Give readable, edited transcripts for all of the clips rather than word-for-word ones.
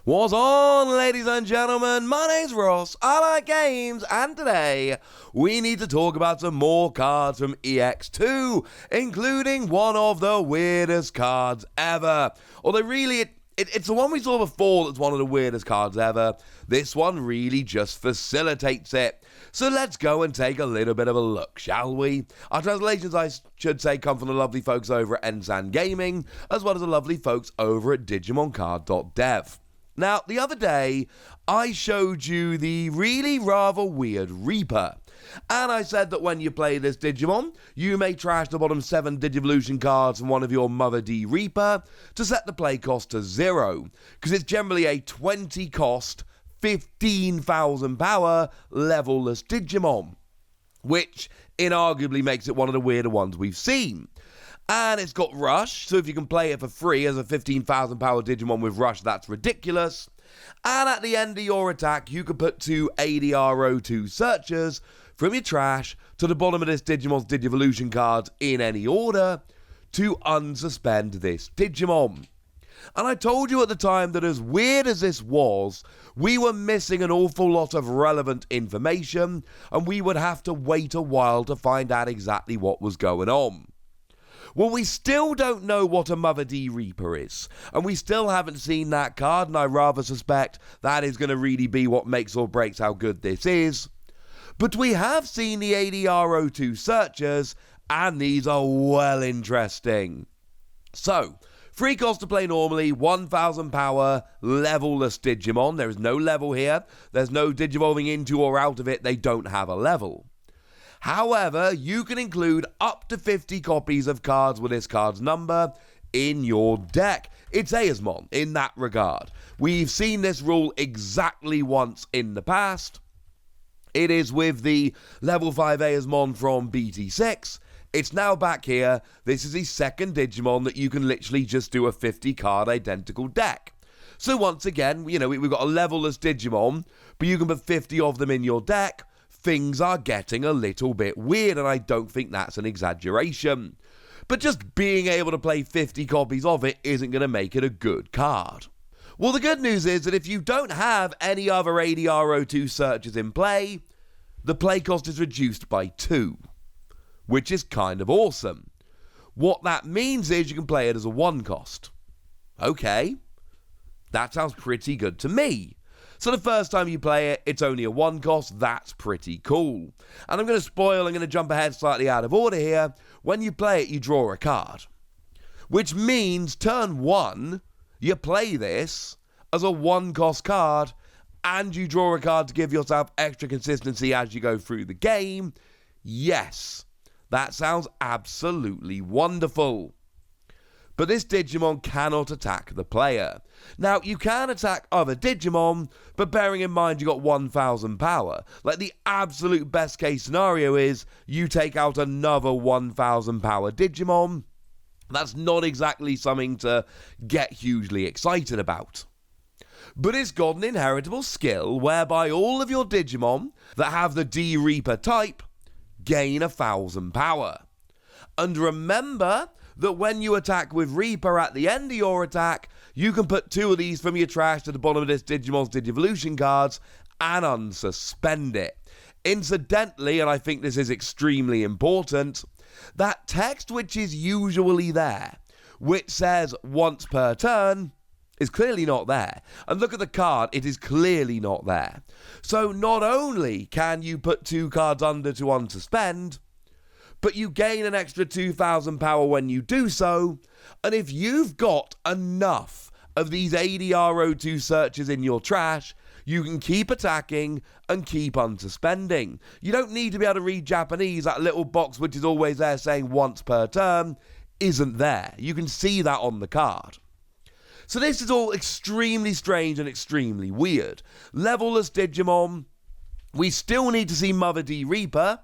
What's on, ladies and gentlemen? My name's Ross, I like games, and today we need to talk about some more cards from EX2, including one of the weirdest cards ever. Although really, it's the one we saw before that's one of the weirdest cards ever. This one really just facilitates it. So let's go and take a little bit of a look, shall we? Our translations, I should say, come from the lovely folks over at Ensan Gaming, as well as the lovely folks over at DigimonCard.dev. Now, the other day, I showed you the really rather weird Reaper, and I said that when you play this Digimon, you may trash the bottom 7 Digivolution cards from one of your Mother D Reaper to set the play cost to 0, because it's generally a 20 cost, 15,000 power, levelless Digimon, which inarguably makes it one of the weirder ones we've seen. And it's got Rush, so if you can play it for free as a 15,000 power Digimon with Rush, that's ridiculous. And at the end of your attack, you can put 2 ADR-02 searchers from your trash to the bottom of this Digimon's Digivolution cards in any order to unsuspend this Digimon. And I told you at the time that as weird as this was, we were missing an awful lot of relevant information, and we would have to wait a while to find out exactly what was going on. Well, we still don't know what a Mother D Reaper is, and we still haven't seen that card, and I rather suspect that is going to really be what makes or breaks how good this is. But we have seen the ADR-02 searchers, and these are well interesting. So, free cost to play normally, 1,000 power, levelless Digimon. There is no level here. There's no Digivolving into or out of it. They don't have a level. However, you can include up to 50 copies of cards with this card's number in your deck. It's Aesmon in that regard. We've seen this rule exactly once in the past. It is with the level 5 Aesmon from BT6. It's now back here. This is the second Digimon that you can literally just do a 50 card identical deck. So once again, we've got a levelless Digimon, but you can put 50 of them in your deck. Things are getting a little bit weird, and I don't think that's an exaggeration. But just being able to play 50 copies of it isn't going to make it a good card. Well, the good news is that if you don't have any other ADR-02 searches in play, the play cost is reduced by 2, which is kind of awesome. What that means is you can play it as a 1 cost. Okay, that sounds pretty good to me. So the first time you play it, it's only a 1 cost. That's pretty cool. And I'm going to jump ahead slightly out of order here. When you play it, you draw a card. Which means turn 1, you play this as a 1 cost card, and you draw a card to give yourself extra consistency as you go through the game. Yes, that sounds absolutely wonderful. But this Digimon cannot attack the player. Now, you can attack other Digimon, but bearing in mind you got 1,000 power. Like, the absolute best case scenario is you take out another 1,000 power Digimon. That's not exactly something to get hugely excited about. But it's got an inheritable skill whereby all of your Digimon that have the D Reaper type gain 1,000 power. And remember that when you attack with Reaper at the end of your attack, you can put 2 of these from your trash to the bottom of this Digimon's Digivolution cards and unsuspend it. Incidentally, and I think this is extremely important, that text which is usually there, which says once per turn, is clearly not there. And look at the card, it is clearly not there. So not only can you put 2 cards under to unsuspend, but you gain an extra 2,000 power when you do so, and if you've got enough of these ADR-02 searches in your trash, you can keep attacking and keep unsuspending. You don't need to be able to read Japanese. That little box which is always there saying once per turn isn't there. You can see that on the card. So this is all extremely strange and extremely weird. Levelless Digimon, we still need to see Mother D Reaper,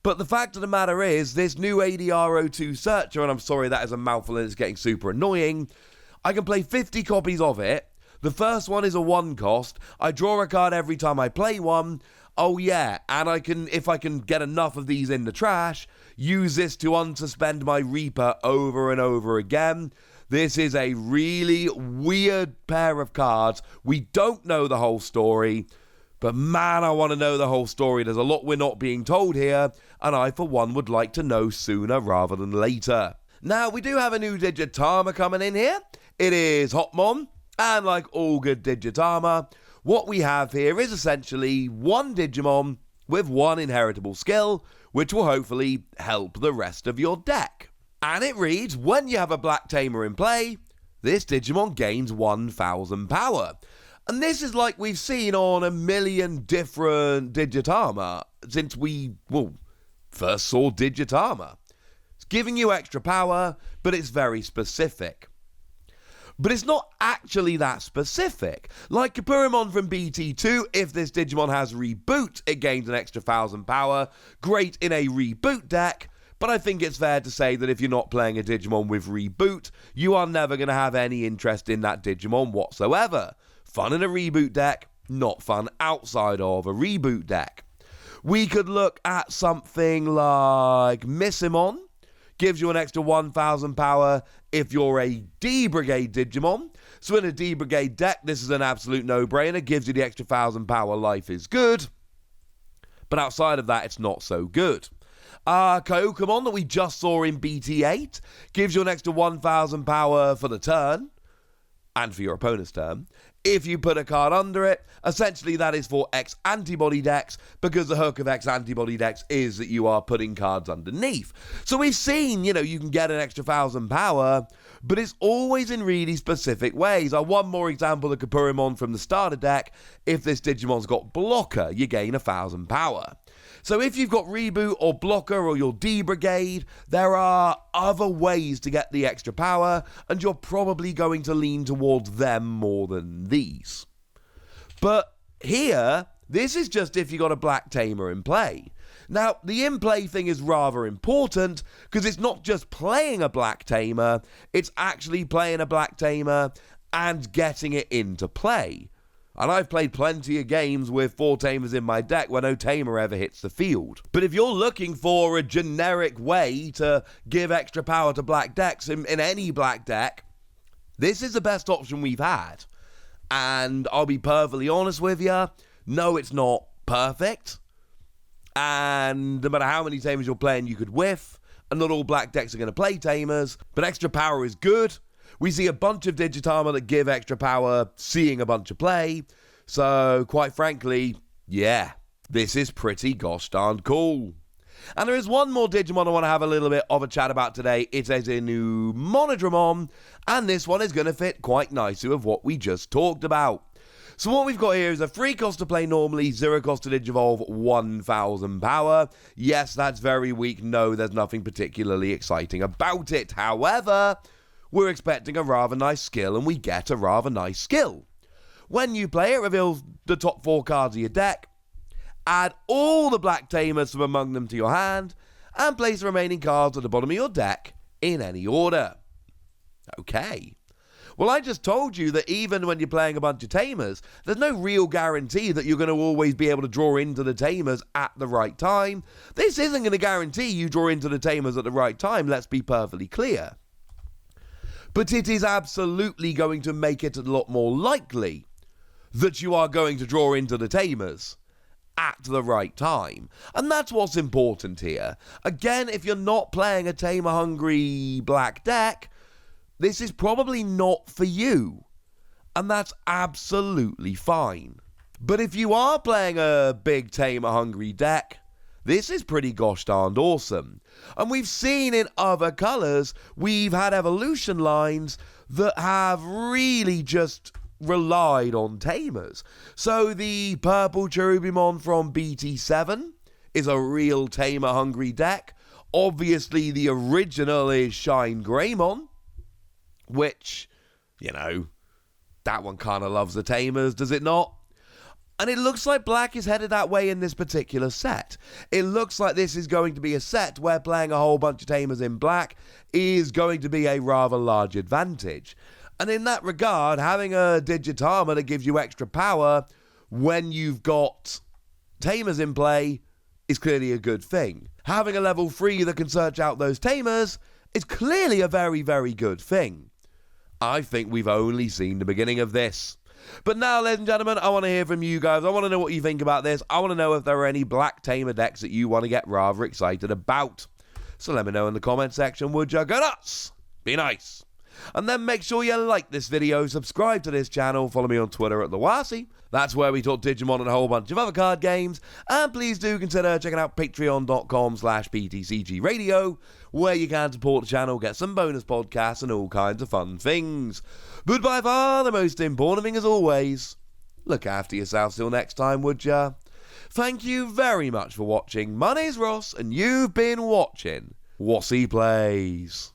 but the fact of the matter is, this new ADR-02 searcher, and I'm sorry that is a mouthful and it's getting super annoying, I can play 50 copies of it. The first one is a 1 cost. I draw a card every time I play one. Oh yeah, and I can, if I can get enough of these in the trash, use this to unsuspend my Reaper over and over again. This is a really weird pair of cards. We don't know the whole story, but man, I want to know the whole story. There's a lot we're not being told here, and I, for one, would like to know sooner rather than later. Now, we do have a new Digitama coming in here. It is Hotmon, and like all good Digitama, what we have here is essentially one Digimon with one inheritable skill, which will hopefully help the rest of your deck. And it reads, when you have a Black Tamer in play, this Digimon gains 1,000 power. And this is like we've seen on a million different Digitama since we, first saw Digitama. It's giving you extra power, but it's very specific. But it's not actually that specific. Like Kapurimon from BT2, if this Digimon has Reboot, it gains an extra 1,000 power. Great in a Reboot deck. But I think it's fair to say that if you're not playing a Digimon with Reboot, you are never going to have any interest in that Digimon whatsoever. Fun in a Reboot deck, not fun outside of a Reboot deck. We could look at something like Missimon. Gives you an extra 1,000 power if you're a D-Brigade Digimon. So in a D-Brigade deck, this is an absolute no-brainer. Gives you the extra 1,000 power, life is good. But outside of that, it's not so good. Kyokumon that we just saw in BT8 gives you an extra 1,000 power for the turn, and for your opponent's turn. If you put a card under it, essentially that is for X antibody decks, because the hook of X antibody decks is that you are putting cards underneath. So we've seen, you can get an extra 1,000 power, but it's always in really specific ways. One more example of Kapurimon from the starter deck. If this Digimon's got Blocker, you gain 1,000 power. So if you've got Reboot or Blocker or your D-Brigade, there are other ways to get the extra power, and you're probably going to lean towards them more than these. But here, this is just if you got a Black Tamer in play. Now, the in-play thing is rather important, because it's not just playing a Black Tamer, it's actually playing a Black Tamer and getting it into play. And I've played plenty of games with 4 Tamers in my deck where no Tamer ever hits the field. But if you're looking for a generic way to give extra power to black decks in any black deck, this is the best option we've had. And I'll be perfectly honest with you, no, it's not perfect. And no matter how many Tamers you're playing, you could whiff. And not all black decks are going to play Tamers, but extra power is good. We see a bunch of Digitama that give extra power, seeing a bunch of play. So, quite frankly, yeah, this is pretty gosh darn cool. And there is one more Digimon I want to have a little bit of a chat about today. It is a new Monodramon, and this one is going to fit quite nicely with what we just talked about. So what we've got here is a free cost to play normally, 0 cost to Digivolve, 1,000 power. Yes, that's very weak. No, there's nothing particularly exciting about it. However, we're expecting a rather nice skill, and we get a rather nice skill. When you play it, reveals the top 4 cards of your deck, add all the Black Tamers from among them to your hand, and place the remaining cards at the bottom of your deck in any order. Okay. Well, I just told you that even when you're playing a bunch of Tamers, there's no real guarantee that you're going to always be able to draw into the Tamers at the right time. This isn't going to guarantee you draw into the Tamers at the right time, let's be perfectly clear. But it is absolutely going to make it a lot more likely that you are going to draw into the Tamers at the right time. And that's what's important here. Again, if you're not playing a Tamer-hungry black deck, this is probably not for you. And that's absolutely fine. But if you are playing a big Tamer-hungry deck, this is pretty gosh darned awesome. And we've seen in other colours, we've had evolution lines that have really just relied on Tamers. So the purple Cherubimon from BT7 is a real Tamer-hungry deck. Obviously, the original is Shine Greymon, which, that one kind of loves the Tamers, does it not? And it looks like black is headed that way in this particular set. It looks like this is going to be a set where playing a whole bunch of Tamers in black is going to be a rather large advantage. And in that regard, having a Digitama that gives you extra power when you've got Tamers in play is clearly a good thing. Having a level 3 that can search out those Tamers is clearly a very, very good thing. I think we've only seen the beginning of this. But now, ladies and gentlemen, I want to hear from you guys. I want to know what you think about this. I want to know if there are any Black Tamer decks that you want to get rather excited about. So let me know in the comment section, would you? Go nuts! Be nice! And then make sure you like this video, subscribe to this channel, follow me on Twitter at TheWasi. That's where we talk Digimon and a whole bunch of other card games. And please do consider checking out patreon.com/PTCGradio, where you can support the channel, get some bonus podcasts and all kinds of fun things. But by far the most important thing, as always, look after yourself till next time, would ya? Thank you very much for watching. My name's Ross, and you've been watching Wasi Plays.